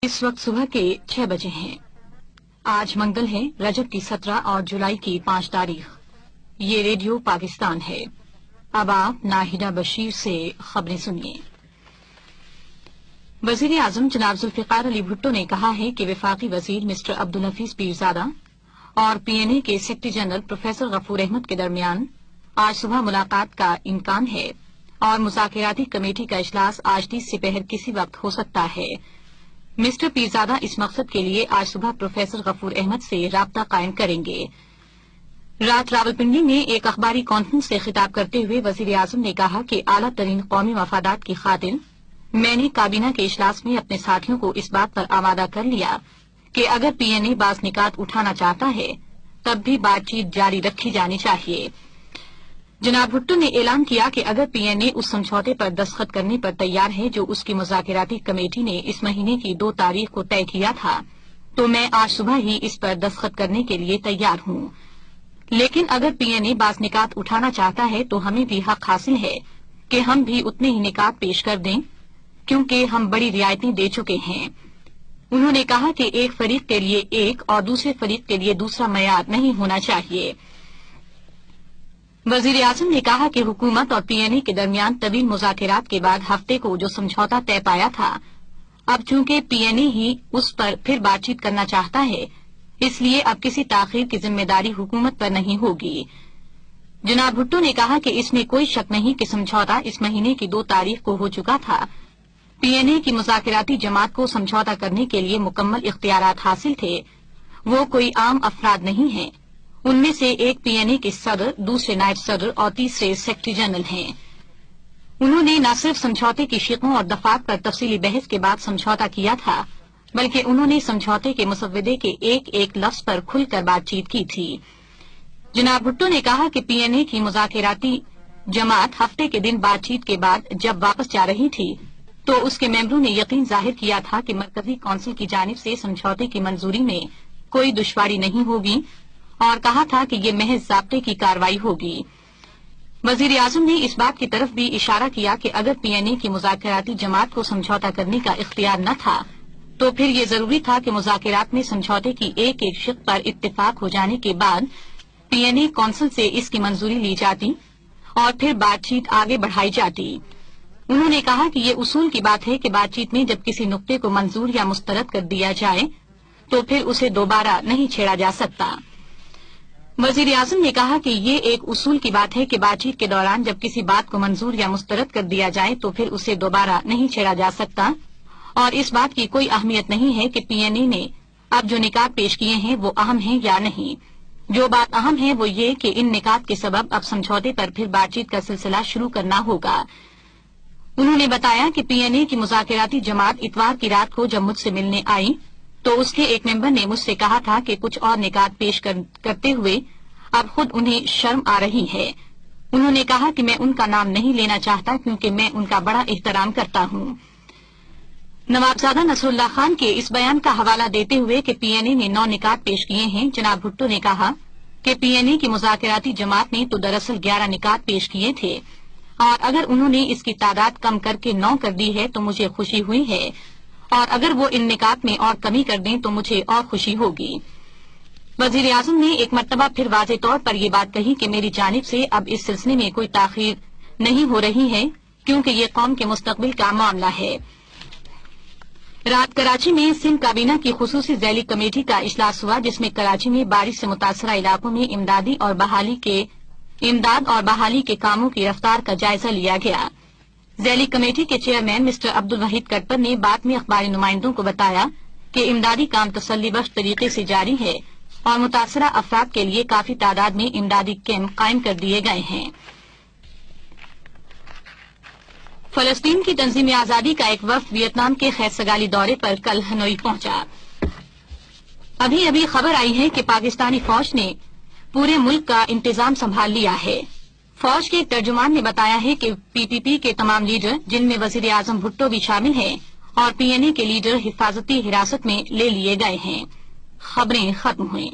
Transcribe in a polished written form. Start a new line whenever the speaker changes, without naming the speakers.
इस वक्त सुबह के 6 बजे हैं। आज मंगल है, रजब की 17 और जुलाई की 5 तारीख। ये रेडियो पाकिस्तान है। अब आप नाहिदा बशीर से खबरें सुनिए। वजीर आजम जनाब जुल्फिकार अली भुट्टो ने कहा है कि वफाकी वजीर मिस्टर अब्दुल हफीज पीरजादा और पीएनए के secretary general professor Ghafoor Ahmad के दरमियान आज सुबह मुलाकात का इम्कान है और मुज़ाकराती कमेटी का इजलास आज 30 से पहर किसी वक्त हो सकता है। मिस्टर पीरजादा इस मकसद के लिए आज सुबह प्रोफेसर गफूर अहमद से राब्ता कायम करेंगे। रात रावलपिंडी में एक अखबारी कॉन्फ्रेंस से खिताब करते हुए वजीर आजम ने कहा कि आला तरीन कौमी मफादात की खातिर मैंने काबीना के इजलास में अपने साथियों को इस बात पर आमादा कर लिया कि अगर पीएनए बाज़ निकात उठाना चाहता है तब भी बातचीत जारी रखी जानी चाहिए। जनाब भुट्टो ने ऐलान किया कि अगर पीएनए उस समझौते पर दस्तखत करने पर तैयार है जो उसकी मुज़ाकराती कमेटी ने इस महीने की 2 तारीख को तय किया था, तो मैं आज सुबह ही इस पर दस्तखत करने के लिए तैयार हूं। लेकिन अगर पीएनए बाज़ निकात उठाना चाहता है तो हमें भी हक हासिल है कि हम भी उतने ही निकात पेश कर दें, क्योंकि हम बड़ी रियायतें दे चुके हैं। उन्होंने कहा कि एक फरीक के लिए एक और दूसरे फरीक के लिए दूसरा मयार नहीं होना चाहिए। वजीर आजम ने कहा कि हुकूमत और पीएनए के दरमियान तवील मुज़ाकरात के बाद हफ्ते को जो समझौता तय पाया था, अब चूंकि पीएनए ही उस पर फिर बातचीत करना चाहता है, इसलिए अब किसी ताखीर की जिम्मेदारी हुकूमत पर नहीं होगी। जनाब भुट्टो ने कहा कि इसमें कोई शक नहीं कि समझौता इस महीने की 2 तारीख को हो चुका था। पीएनए की मुज़ाकराती जमात को समझौता करने के लिए मुकम्मल इख्तियारात हासिल थे। वो कोई आम अफराद नहीं हैं। उनमें से एक पीएनए के सदर, दूसरे नायब सदर और तीसरे सेक्रेटरी जनरल हैं। उन्होंने न सिर्फ समझौते की शिकों और दफात पर तफसीली बहस के बाद समझौता किया था, बल्कि उन्होंने समझौते के मुसव्वदे के एक एक लफ्ज पर खुलकर बातचीत की थी। जनाब भुट्टो ने कहा कि पीएनए की मुज़ाकराती जमात हफ्ते के दिन बातचीत के बाद जब वापस जा रही थी तो उसके मेंबरों ने यकीन जाहिर किया था कि मरकजी कौंसिल की जानिब से समझौते की मंजूरी में कोई दुश्वारी नहीं होगी और कहा था कि ये महज ज़ाब्ते की कार्रवाई होगी। वजीर आजम ने इस बात की तरफ भी इशारा किया कि अगर पीएनए की मुज़ाकराती जमात को समझौता करने का इख्तियार न था तो फिर ये जरूरी था कि मुज़ाकरात में समझौते की एक एक शिक पर इत्तेफाक हो जाने के बाद पीएनए कौंसिल से इसकी मंजूरी ली जाती और फिर बातचीत आगे बढ़ाई जाती। उन्होंने कहा कि ये उसूल की बात है कि बातचीत में जब किसी नुक्ते को मंजूर या मुस्तरद कर दिया जाए तो फिर उसे दोबारा नहीं छेड़ा जा सकता। वजीर आजम ने कहा कि ये एक उसूल की बात है कि बातचीत के दौरान जब किसी बात को मंजूर या मुस्तरद कर दिया जाए तो फिर उसे दोबारा नहीं छेड़ा जा सकता और इस बात की कोई अहमियत नहीं है कि पीएनए ने अब जो निकात पेश किए हैं वो अहम हैं या नहीं। जो बात अहम है वो ये कि इन निकात के सबब अब समझौते पर फिर बातचीत का सिलसिला शुरू करना होगा। उन्होंने बताया कि पीएनए की मुज़ाकराती जमात इतवार की रात को जब मुझसे मिलने आई तो उसके एक मेंबर ने मुझसे कहा था कि कुछ और निकात पेश करते हुए अब खुद उन्हें शर्म आ रही है। उन्होंने कहा कि मैं उनका नाम नहीं लेना चाहता क्योंकि मैं उनका बड़ा एहतराम करता हूं। नवाबजादा नसरुल्लाह खान के इस बयान का हवाला देते हुए कि पीएनए ने 9 निकात पेश किए हैं, जनाब भुट्टो ने कहा कि पीएनए की मुज़ाकराती जमात ने तो दरअसल 11 निकात पेश किए थे और अगर उन्होंने इसकी तादाद कम करके 9 कर दी है तो मुझे खुशी हुई है और अगर वो इन निकात में और कमी कर दें तो मुझे और खुशी होगी। वजीर आजम ने एक मरतबा फिर वाज़े तौर पर ये बात कही कि मेरी जानिब से अब इस सिलसिले में कोई ताखीर नहीं हो रही है क्योंकि ये कौम के मुस्तकबिल का मामला है। रात कराची में सिंध काबीना की खुसूसी ज़ैली कमेटी का इजलास हुआ जिसमें कराची में बारिश से मुतासरा इलाकों में इमदाद और बहाली के कामों की रफ्तार का जायजा लिया गया। ज़ैली कमेटी के चेयरमैन मिस्टर अब्दुल वहीद कटपर ने बाद में अखबारी नुमाइंदों को बताया कि इमदादी काम तसल्लीबख्श तरीके से जारी है और मुतासरा अफराद के लिए काफी तादाद में इमदादी कैंप कायम कर दिए गए हैं। फलस्तीन की तंजीम आजादी का एक वफ्द वियतनाम के खैरसगाली दौरे पर कल हनोई पहुंचा। अभी अभी खबर आई है कि पाकिस्तानी फौज ने पूरे मुल्क का इंतजाम संभाल लिया है। फौज के एक तर्जुमान ने बताया है कि पीपीपी के तमाम लीडर, जिनमें वजीर आजम भुट्टो भी शामिल हैं, और पीएनए के लीडर हिफाजती हिरासत में ले लिए गए हैं। खबरें खत्म हुई।